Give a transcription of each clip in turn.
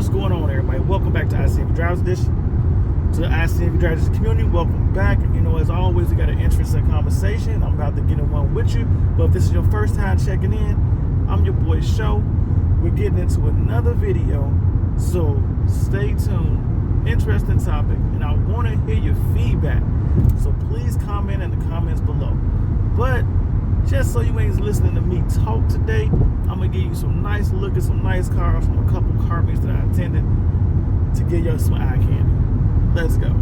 What's going on, everybody? Welcome back to ICNV Drivers Edition. To the ICNV Drivers Community, welcome back. You know, as always, we got an interesting conversation. I'm about to get in one with you. But if this is your first time checking in, I'm your boy Show. We're getting into another video, so stay tuned. Interesting topic, and I want to hear your feedback. So please comment in the comments below. But just so you ain't listening to me talk today, I'm gonna give you some nice look at some nice cars from a couple car meets that I attended to give you some eye candy. Let's go.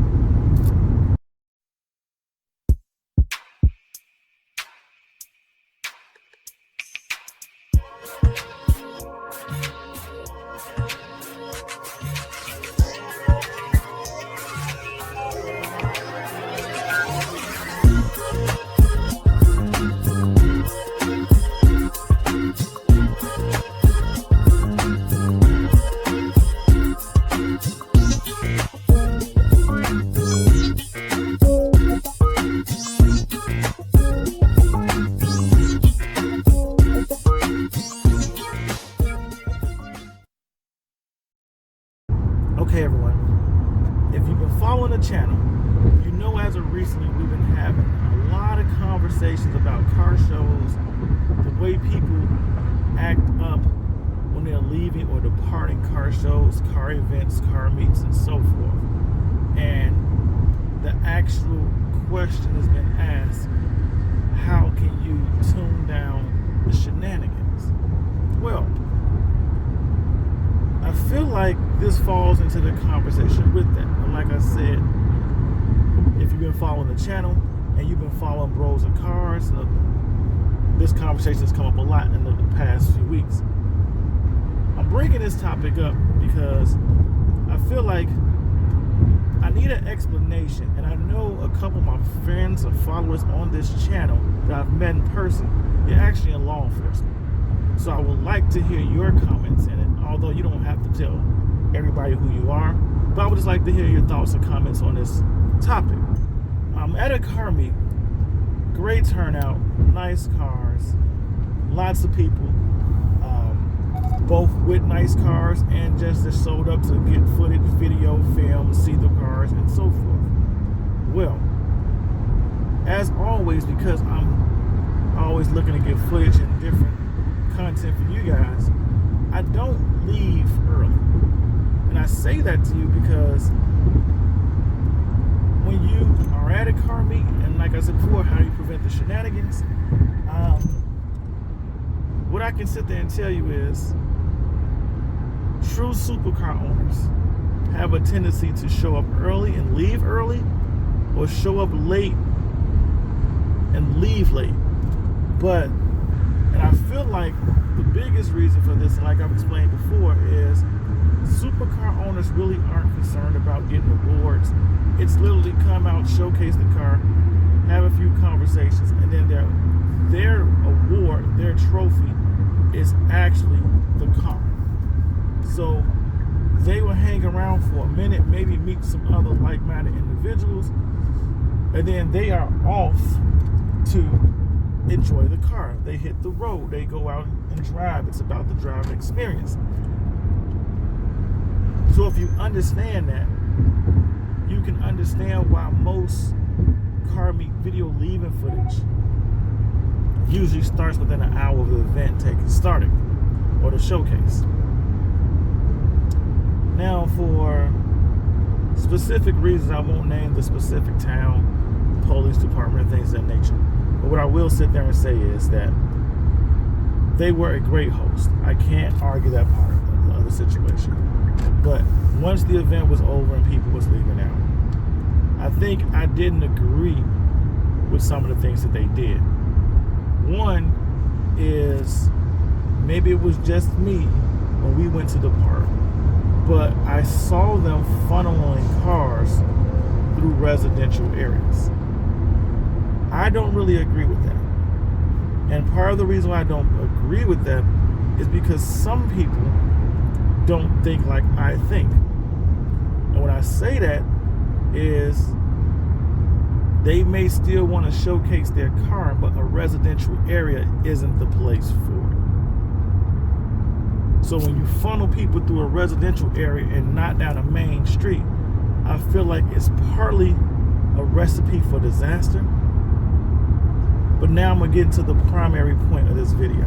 Okay, everyone, if you've been following the channel, you know as of recently we've been having a lot of conversations about car shows, the way people act up when they're leaving or departing car shows, car events, car meets, and so forth. And the actual question has been asked, how can you tune down the shenanigans? Well, I feel like this falls into the conversation with that. And like I said, if you've been following the channel and you've been following Bros and Cars, this conversation has come up a lot in the past few weeks. I'm bringing this topic up because I feel like I need an explanation, and I know a couple of my friends and followers on this channel that I've met in person, they're actually in law enforcement. So I would like to hear your comments in it, although you don't have to tell everybody who you are, but I would just like to hear your thoughts and comments on this topic. I'm at a car meet, great turnout, nice cars, lots of people, both with nice cars and just that showed up to get footage, video, film, see the cars, and so forth. Well, as always, because I'm always looking to get footage and different content for you guys, I don't leave early. And I say that to you because when you are at a car meet, and like I said before, how do you prevent the shenanigans? What I can sit there and tell you is true supercar owners have a tendency to show up early and leave early, or show up late and leave late. And I feel like the biggest reason for this, like I've explained before, is supercar owners really aren't concerned about getting awards. It's literally come out, showcase the car, have a few conversations, and then their award, their trophy, is actually the car. So they will hang around for a minute, maybe meet some other like-minded individuals, and then they are off to enjoy the car. They hit the road, they go out and drive. It's about the driving experience. So if you understand that, you can understand why most car meet video leaving footage usually starts within an hour of the event starting, or the showcase. Now, for specific reasons, I won't name the specific town, police department, and things of that nature. But what I will sit there and say is that they were a great host. I can't argue that part of the situation. But once the event was over and people was leaving out, I think I didn't agree with some of the things that they did. One is, maybe it was just me when we went to the park, but I saw them funneling cars through residential areas. I don't really agree with that. And part of the reason why I don't agree with that is because some people don't think like I think. And when I say that is, they may still want to showcase their car, but a residential area isn't the place for it. So when you funnel people through a residential area and not down a main street, I feel like it's partly a recipe for disaster. But now I'm going to get into the primary point of this video.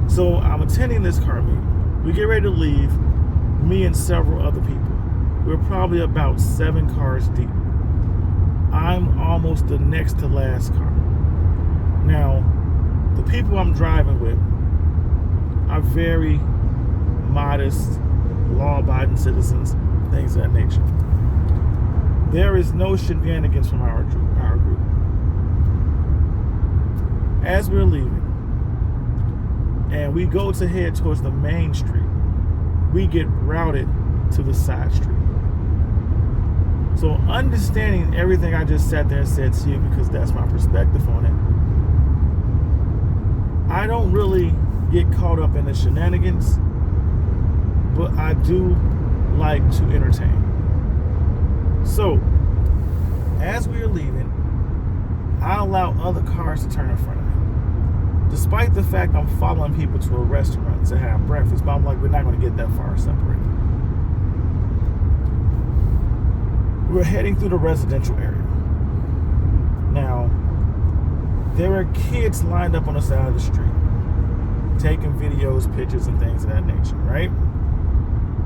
So I'm attending this car meeting. We get ready to leave, me and several other people. We're probably about 7 cars deep. I'm almost the next to last car. Now, the people I'm driving with are very modest, law-abiding citizens, things of that nature. There is no shenanigans from our group. As we're leaving, and we go to head towards the main street, we get routed to the side street. So understanding everything I just sat there and said to you, because that's my perspective on it, I don't really get caught up in the shenanigans, but I do like to entertain. So as we are leaving, I allow other cars to turn in front of me, despite the fact I'm following people to a restaurant to have breakfast. But I'm like, we're not going to get that far separated. We're heading through the residential area. Now, there are kids lined up on the side of the street, taking videos, pictures, and things of that nature, right?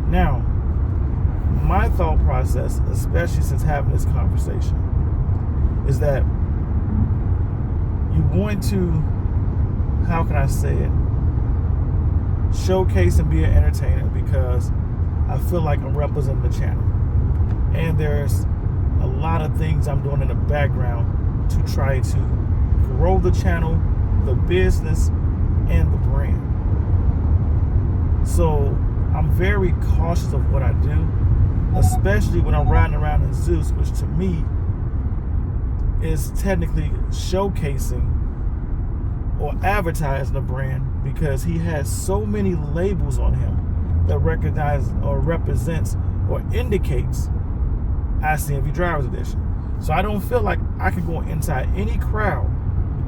Now, my thought process, especially since having this conversation, is that you want to, how can I say it, showcase and be an entertainer, because I feel like I'm representing the channel. And there's a lot of things I'm doing in the background to try to grow the channel, the business, and the brand. So I'm very cautious of what I do, especially when I'm riding around in Zeus, which to me is technically showcasing or advertising the brand, because he has so many labels on him that recognize or represents or indicates ICNV Driver's Edition. So I don't feel like I can go inside any crowd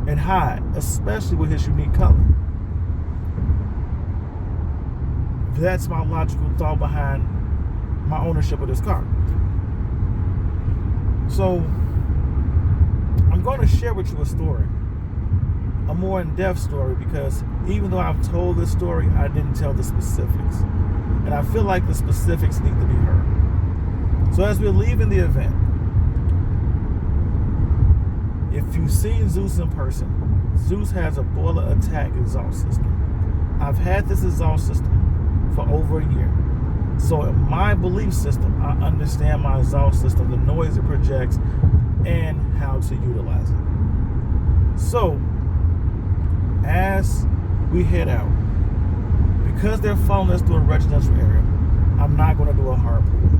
and hide, especially with his unique color. That's my logical thought behind my ownership of this car. So I'm going to share with you a story, a more in-depth story, because even though I've told this story, I didn't tell the specifics. And I feel like the specifics need to be heard. So as we're leaving the event, if you've seen Zeus in person, Zeus has a boiler attack exhaust system. I've had this exhaust system for over a year. So in my belief system, I understand my exhaust system, the noise it projects, and how to utilize it. So as we head out, because they're following us through a residential area, I'm not going to do a hard pull.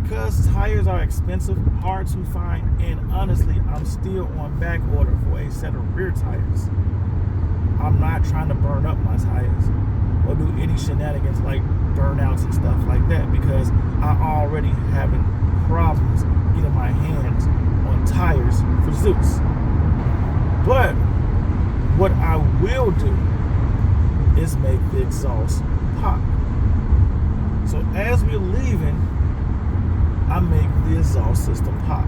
Because tires are expensive, hard to find, and honestly, I'm still on back order for a set of rear tires. I'm not trying to burn up my tires or do any shenanigans like burnouts and stuff like that, because I already having problems getting my hands on tires for Zeus. But what I will do is make the exhaust pop. So as we're leaving, I make the exhaust system pop.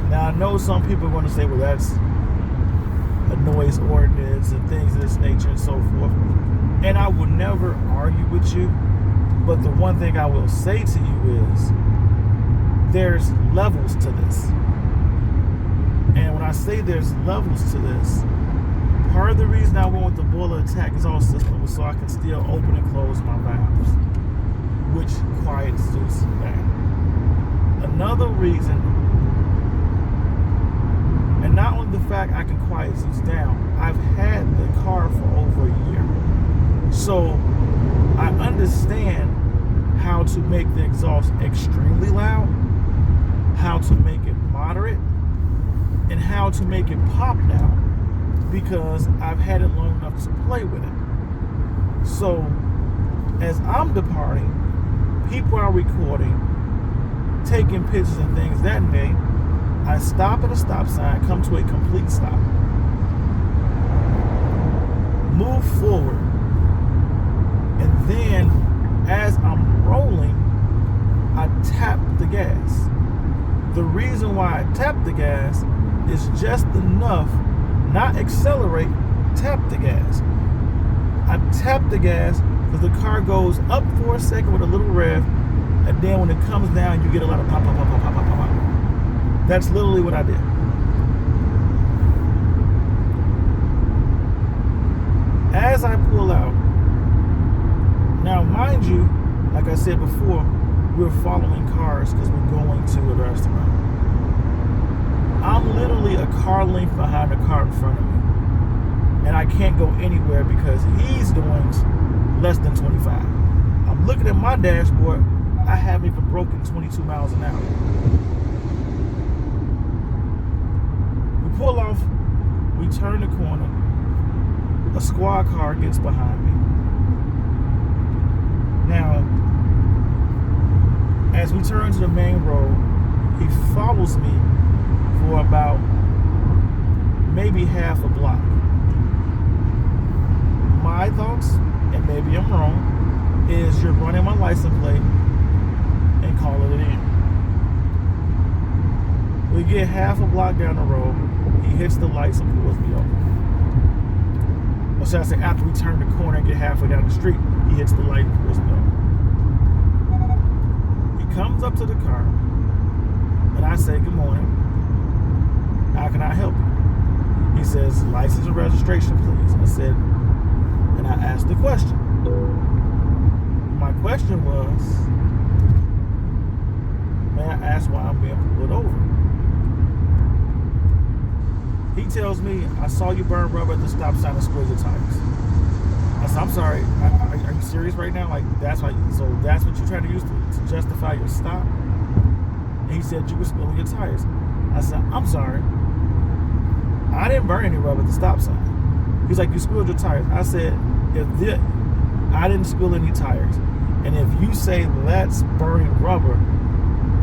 Now I know some people are going to say, well, that's a noise ordinance and things of this nature and so forth. And I will never argue with you. But the one thing I will say to you is there's levels to this. And when I say there's levels to this, part of the reason I went with the boiler attack exhaust system was so I can still open and close my valves, which quiets Zeus down. Another reason, and not only the fact I can quiet Zeus down, I've had the car for over a year. So I understand how to make the exhaust extremely loud, how to make it moderate, and how to make it pop now, because I've had it long enough to play with it. So as I'm departing, people are recording, taking pictures and things that day. I stop at a stop sign, come to a complete stop, move forward, as I'm rolling, I tap the gas. The reason why I tap the gas is just enough, not accelerate, tap the gas. I tap the gas because the car goes up for a second with a little rev, and then when it comes down, you get a lot of pop, pop, pop, pop, pop, pop, pop. That's literally what I did. As I pull out, now mind you, like I said before, we're following cars because we're going to a restaurant. I'm literally a car length behind the car in front of me, and I can't go anywhere because he's doing less than 25. I'm looking at my dashboard, I haven't even broken 22 miles an hour. We pull off, we turn the corner, a squad car gets behind me. Now, as we turn to the main road, he follows me for about maybe half a block. My thoughts, and maybe I'm wrong, is you're running my license plate and calling it in. We get half a block down the road, he hits the lights and pulls me over. Or should I say, after we turn the corner and get halfway down the street, he hits the light and pulls me over. He comes up to the car, and I say, good morning. How can I help you? He says, license and registration, please. I said, and I asked the question. My question was, may I ask why I'm being pulled over? He tells me, I saw you burn rubber at the stop sign and squirt your tires. I said, I'm sorry, are you serious right now? Like, that's what you're trying to use to justify your stop? And he said, you were spilling your tires. I said, I'm sorry. I didn't burn any rubber at the stop sign. He's like, you spilled your tires. I said, I didn't spill any tires. And if you say that's burning rubber,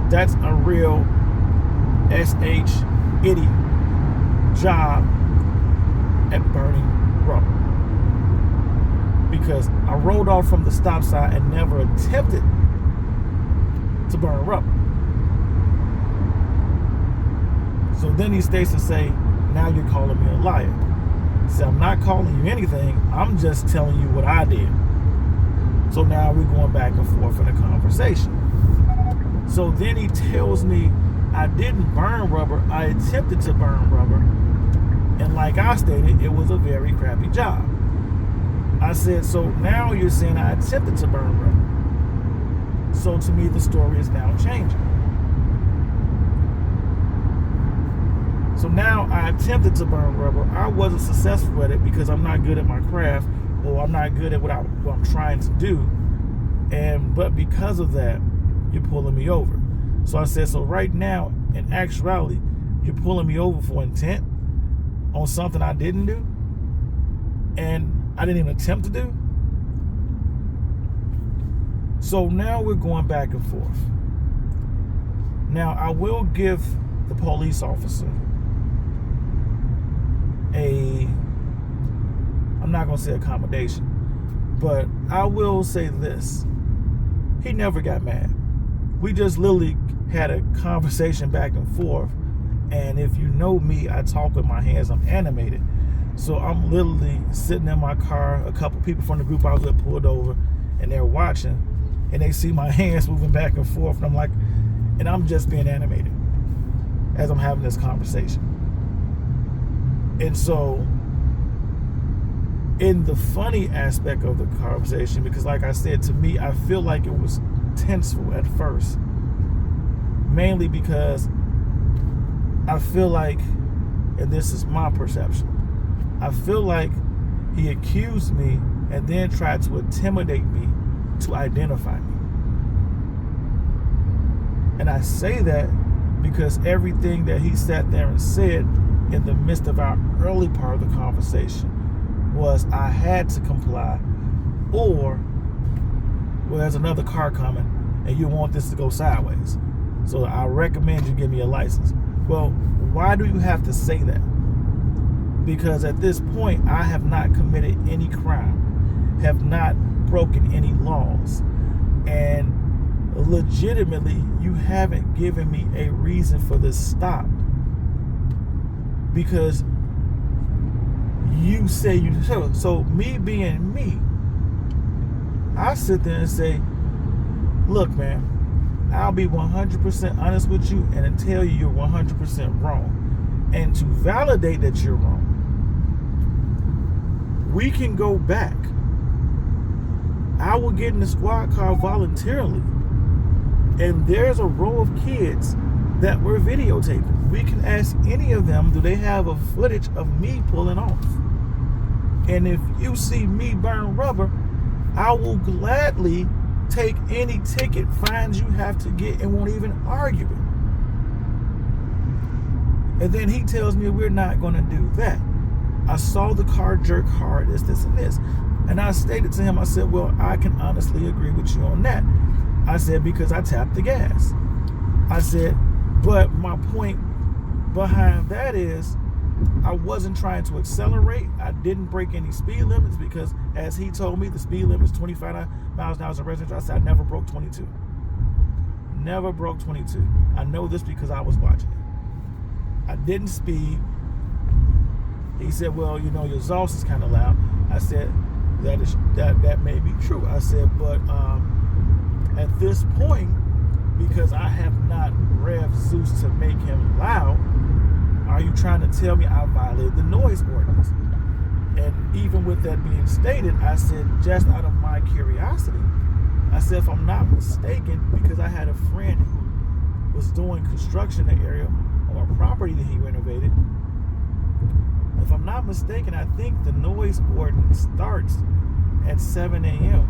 that's a real SH idiot job at burning rubber. Because I rolled off from the stop sign and never attempted to burn rubber. So then he states to say, now you're calling me a liar. So I'm not calling you anything, I'm just telling you what I did. So now we're going back and forth in a conversation. So then he tells me I didn't burn rubber, I attempted to burn rubber. And like I stated, it was a very crappy job. I said, so now you're saying I attempted to burn rubber. So to me, the story is now changing. So now I attempted to burn rubber. I wasn't successful at it because I'm not good at my craft, or I'm not good at what I'm trying to do. But because of that, you're pulling me over. So I said, so right now, in actuality, you're pulling me over for intent on something I didn't do, and I didn't even attempt to do. So now we're going back and forth. Now I will give the police officer I'm not going to say accommodation, but I will say this. He never got mad. We just literally had a conversation back and forth. And if you know me, I talk with my hands. I'm animated. So I'm literally sitting in my car. A couple people from the group I was with pulled over, and they're watching, and they see my hands moving back and forth. And I'm like, and I'm just being animated as I'm having this conversation. And so, in the funny aspect of the conversation, because like I said, to me, I feel like it was tenseful at first, mainly because I feel like, and this is my perception, I feel like he accused me and then tried to intimidate me to identify me. And I say that because everything that he sat there and said in the midst of our early part of the conversation was I had to comply, or, well, there's another car coming and you want this to go sideways, so I recommend you give me a license. Well, why do you have to say that? Because at this point, I have not committed any crime, have not broken any laws. And legitimately, you haven't given me a reason for this stop. Because you say you so me being me, I sit there and say, look, man, I'll be 100% honest with you and tell you you're 100% wrong. And to validate that you're wrong, we can go back. I will get in the squad car voluntarily. And there's a row of kids that were videotaping. We can ask any of them, do they have a footage of me pulling off? And if you see me burn rubber, I will gladly take any ticket, fines you have to get, and won't even argue it. And then he tells me we're not going to do that. I saw the car jerk hard, this, and this. And I stated to him, I said, well, I can honestly agree with you on that. I said, because I tapped the gas. I said, but my point behind that is I wasn't trying to accelerate. I didn't break any speed limits because, as he told me, the speed limit is 25 miles an hour as a residential. I said, I never broke 22. Never broke 22. I know this because I was watching it. I didn't speed. He said, well, you know, your exhaust is kind of loud. I said, that may be true. I said, but at this point, because I have not revved Zeus to make him loud, are you trying to tell me I violated the noise ordinance? And even with that being stated, I said, just out of my curiosity, I said, if I'm not mistaken, because I had a friend who was doing construction in the area on a property that he renovated, if I'm not mistaken, I think the noise ordinance starts at 7 a.m.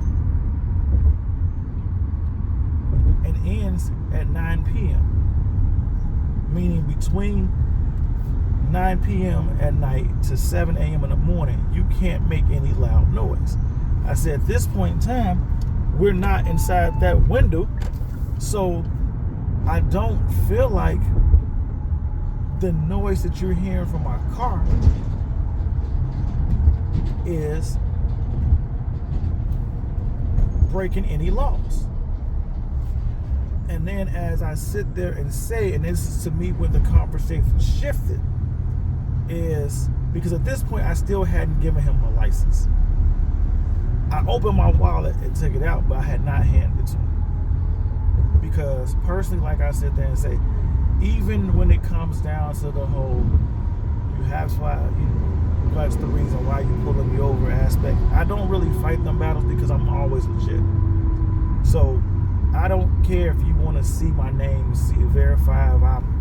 and ends at 9 p.m. Meaning between 9 p.m. at night to 7 a.m. in the morning, you can't make any loud noise. I said, at this point in time, we're not inside that window, so I don't feel like the noise that you're hearing from my car is breaking any laws. And then as I sit there and say, and this is to me when the conversation shifted, is because at this point I still hadn't given him a license. I opened my wallet and took it out, but I had not handed it to him. Because personally, like I sit there and say, even when it comes down to the whole, you have to, that's the reason why you pulling me over aspect, I don't really fight them battles because I'm always legit. So I don't care if you want to see my name, verify if I'm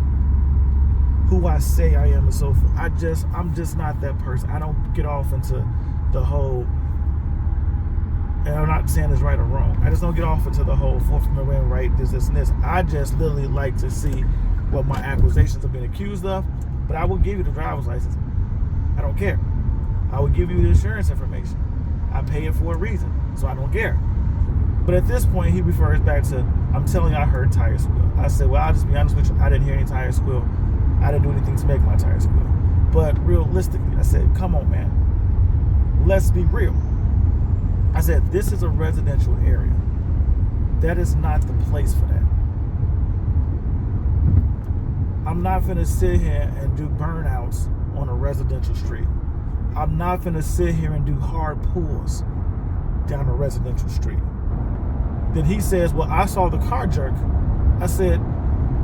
who I say I am and so forth. I'm just not that person. I don't get off into the whole, and I'm not saying it's right or wrong, I just don't get off into the whole Fourth Amendment right, this, and this. I just literally like to see what my accusations have been accused of, but I will give you the driver's license. I don't care. I will give you the insurance information. I pay it for a reason, so I don't care. But at this point, he refers back to, I'm telling you, I heard tire squeal. I said, well, I'll just be honest with you, I didn't hear any tire squeal. I didn't do anything to make my tire squeal. But realistically, I said, come on, man. Let's be real. I said, this is a residential area. That is not the place for that. I'm not finna sit here and do burnouts on a residential street. I'm not finna sit here and do hard pulls down a residential street. Then he says, well, I saw the car jerk. I said,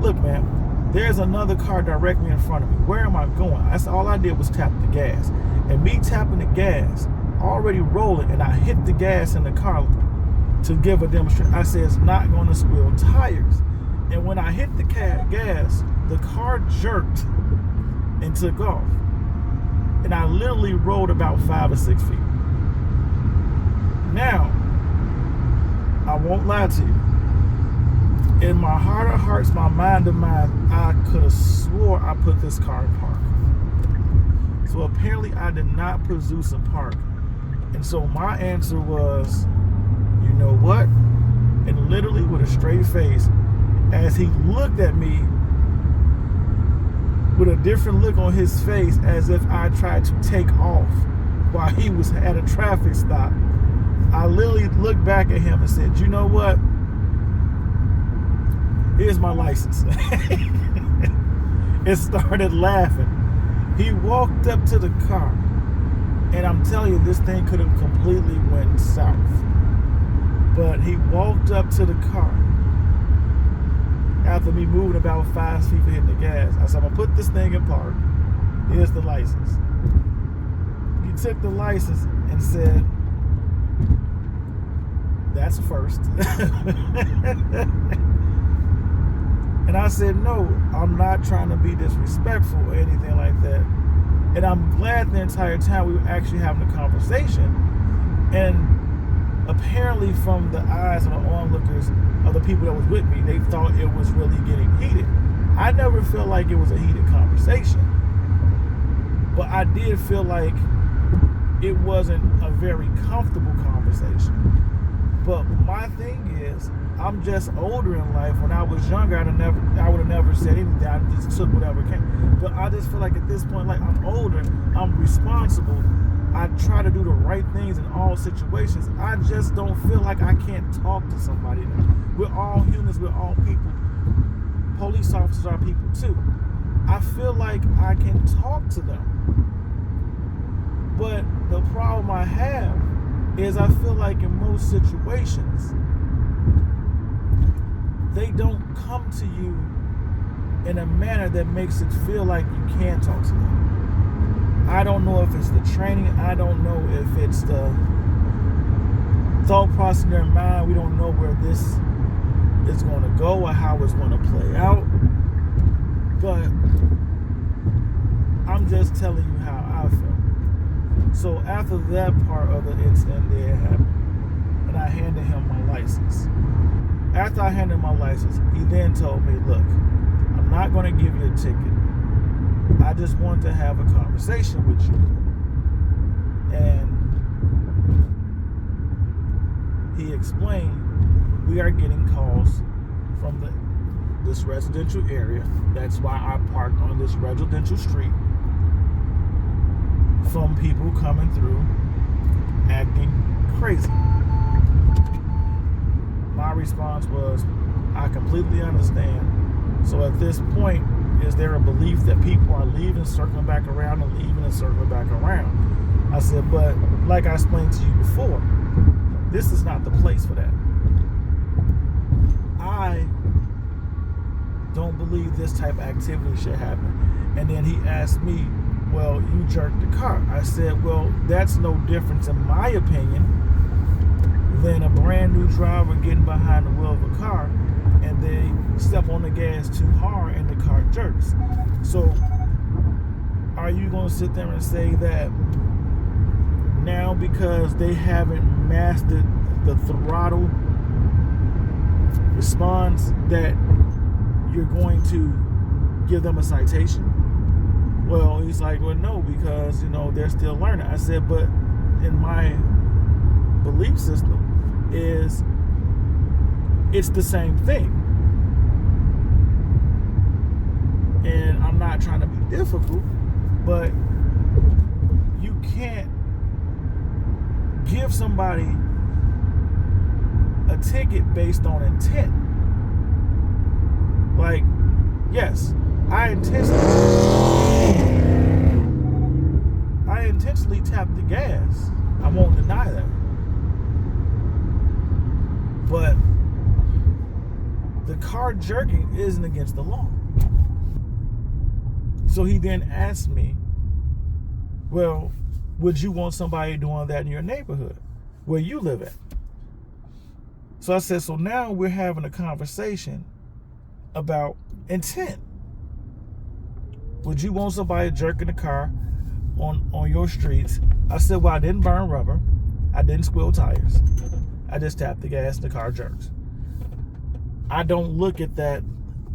look, man, there's another car directly in front of me. Where am I going? That's all I did was tap the gas. And me tapping the gas, already rolling, and I hit the gas in the car to give a demonstration. I said, it's not going to squeal tires. And when I hit the gas, the car jerked and took off. And I literally rolled about 5 or 6 feet. Now, I won't lie to you. In my heart of hearts, my mind of mind, I could have swore I put this car in park. So apparently I did not put Zeus in park. And so my answer was, you know what? And literally with a straight face, as he looked at me with a different look on his face, as if I tried to take off while he was at a traffic stop, I literally looked back at him and said, you know what? here's my license. And started laughing. He walked up to the car, and I'm telling you, this thing could have completely went south. But he walked up to the car after me moving about 5 feet for hitting the gas. I said, I'm gonna put this thing in park. Here's the license. He took the license and said, that's a first. And I said, no, I'm not trying to be disrespectful or anything like that. And I'm glad the entire time we were actually having a conversation. And apparently from the eyes of the onlookers of the people that was with me, they thought it was really getting heated. I never felt like it was a heated conversation. But I did feel like it wasn't a very comfortable conversation. But my thing is, I'm just older in life. When I was younger, I would have never said anything. I just took whatever came. But I just feel like at this point, like I'm older, I'm responsible. I try to do the right things in all situations. I just don't feel like I can't talk to somebody. We're all humans. We're all people. Police officers are people too. I feel like I can talk to them. But the problem I have is I feel like in most situations, they don't come to you in a manner that makes it feel like you can talk to them. I don't know if it's the training. I don't know if it's the thought process in their mind. We don't know where this is going to go or how it's going to play out. But I'm just telling you how I felt. So after that part of the incident there happened, and I handed him my license. After I handed him my license, he then told me, look, I'm not going to give you a ticket. I just want to have a conversation with you. And he explained, we are getting calls from this residential area. That's why I parked on this residential street, from people coming through acting crazy. My response was, I completely understand. So at this point, is there a belief that people are leaving, circling back around, and leaving and circling back around? I said, but like I explained to you before, this is not the place for that. I don't believe this type of activity should happen. And then he asked me, well, you jerked the car. I said, well, that's no difference in my opinion than a brand new driver getting behind the wheel of a car and they step on the gas too hard and the car jerks. So are you going to sit there and say that now because they haven't mastered the throttle response that you're going to give them a citation? Well, he's like, well, no, because, they're still learning. I said, but in my belief system is it's the same thing. And I'm not trying to be difficult, but you can't give somebody a ticket based on intent. Like, yes, I intentionally tapped the gas. I won't deny that. But the car jerking isn't against the law. So he then asked me, well, would you want somebody doing that in your neighborhood where you live at? So I said, so now we're having a conversation about intent. Would you want somebody jerking the car on your streets? I said, well, I didn't burn rubber. I didn't squill tires. I just tapped the gas and the car jerks. I don't look at that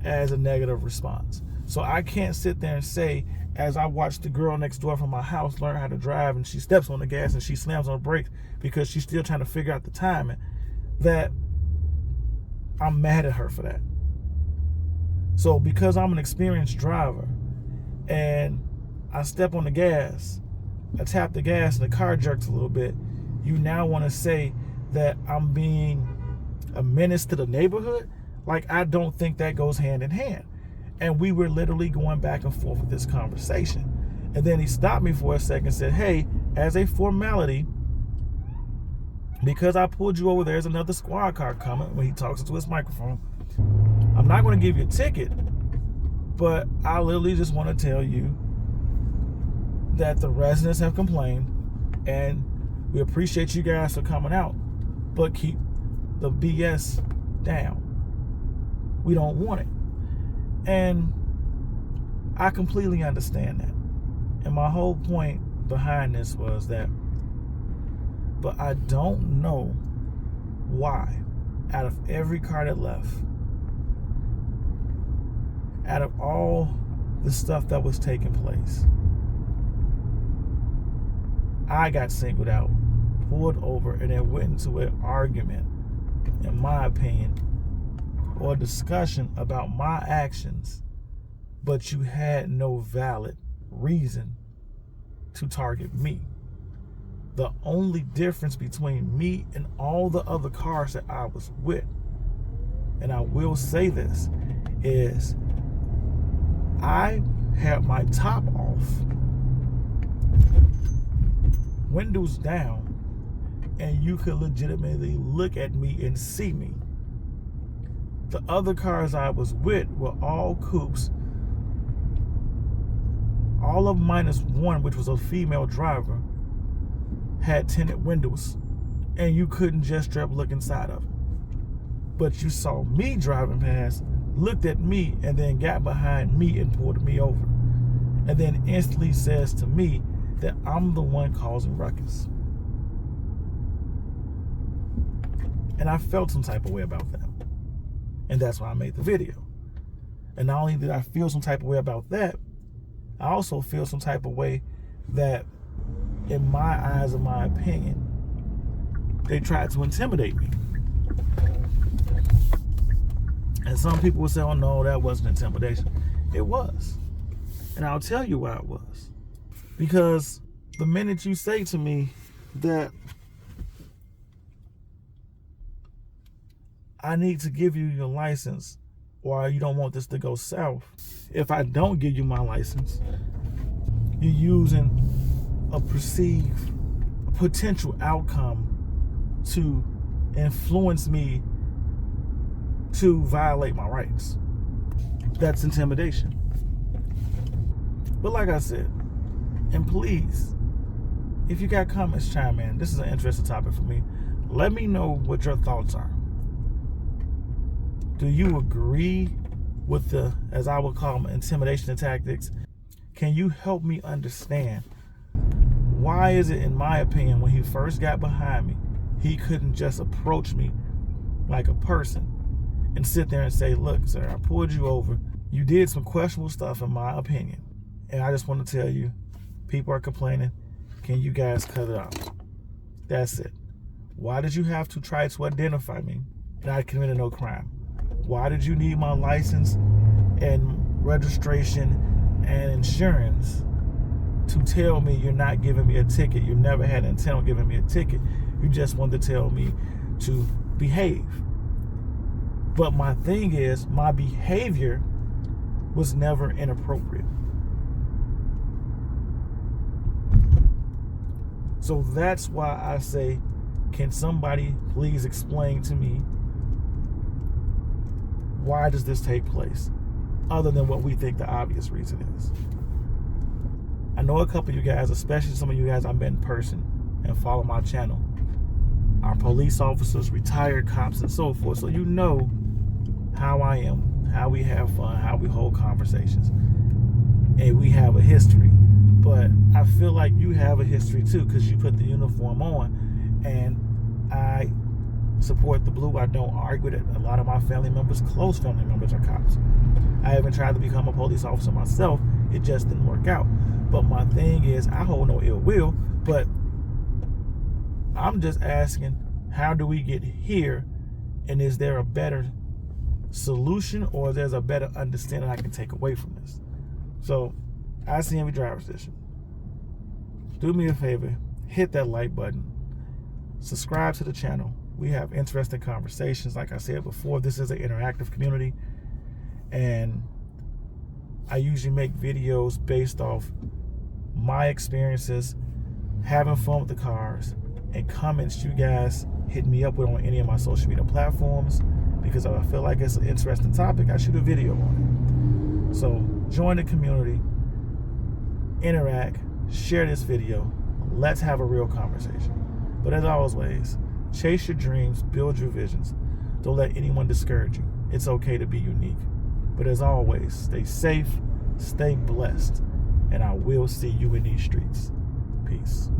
as a negative response. So I can't sit there and say, as I watch the girl next door from my house learn how to drive and she steps on the gas and she slams on the brakes because she's still trying to figure out the timing, that I'm mad at her for that. So because I'm an experienced driver and I step on the gas, I tap the gas and the car jerks a little bit, you now want to say that I'm being a menace to the neighborhood? Like, I don't think that goes hand in hand. And we were literally going back and forth with this conversation. And then he stopped me for a second and said, hey, as a formality, because I pulled you over, there's another squad car coming, when he talks into his microphone. I'm not going to give you a ticket, but I literally just want to tell you that the residents have complained, and we appreciate you guys for coming out, but keep the BS down. We don't want it. And I completely understand that. And my whole point behind this was that, but I don't know why, out of every car that left, out of all the stuff that was taking place, I got singled out, pulled over, and then went into an argument, in my opinion, or a discussion about my actions, but you had no valid reason to target me. The only difference between me and all the other cars that I was with, and I will say this, is I had my top off, windows down, and you could legitimately look at me and see me. The other cars I was with were all coupes, all of minus one, which was a female driver, had tinted windows, and you couldn't just straight up look inside of them. But you saw me driving past, looked at me, and then got behind me and pulled me over, and then instantly says to me that I'm the one causing ruckus. And I felt some type of way about that. And that's why I made the video. And not only did I feel some type of way about that, I also feel some type of way that, in my eyes, in my opinion, they tried to intimidate me. And some people would say, oh no, that wasn't intimidation. It was. And I'll tell you why it was. Because the minute you say to me that I need to give you your license, or you don't want this to go south, if I don't give you my license, you're using a perceived potential outcome to influence me to violate my rights. That's intimidation. But like I said, and please, if you got comments, chime in. This is an interesting topic for me. Let me know what your thoughts are. Do you agree with the, as I would call them, intimidation tactics? Can you help me understand why is it, in my opinion, when he first got behind me, he couldn't just approach me like a person and sit there and say, look, sir, I pulled you over. You did some questionable stuff, in my opinion. And I just want to tell you, people are complaining. Can you guys cut it off? That's it. Why did you have to try to identify me and I committed no crime? Why did you need my license and registration and insurance to tell me you're not giving me a ticket? You never had an intent on giving me a ticket. You just wanted to tell me to behave. But my thing is, my behavior was never inappropriate. So that's why I say, can somebody please explain to me, why does this take place, other than what we think the obvious reason is? I know a couple of you guys, especially some of you guys I met in person and follow my channel, are police officers, retired cops, and so forth. So you know how I am, how we have fun, how we hold conversations, and we have a history. But I feel like you have a history too, because you put the uniform on, and I support the blue. I don't argue with it. A lot of my family members, close family members, are cops. I even tried to become a police officer myself. It just didn't work out. But my thing is, I hold no ill will, but I'm just asking, how do we get here? And is there a better solution, or there's a better understanding I can take away from this? So, ICNV Driver's Edition, do me a favor, hit that like button, subscribe to the channel, We have interesting conversations. Like I said before, this is an interactive community, and I usually make videos based off my experiences, having fun with the cars, and comments you guys hit me up with on any of my social media platforms, because if I feel like it's an interesting topic, I shoot a video on it. So join the community, interact, share this video. Let's have a real conversation. But as always, chase your dreams, build your visions. Don't let anyone discourage you. It's okay to be unique. But as always, stay safe, stay blessed, and I will see you in these streets. Peace.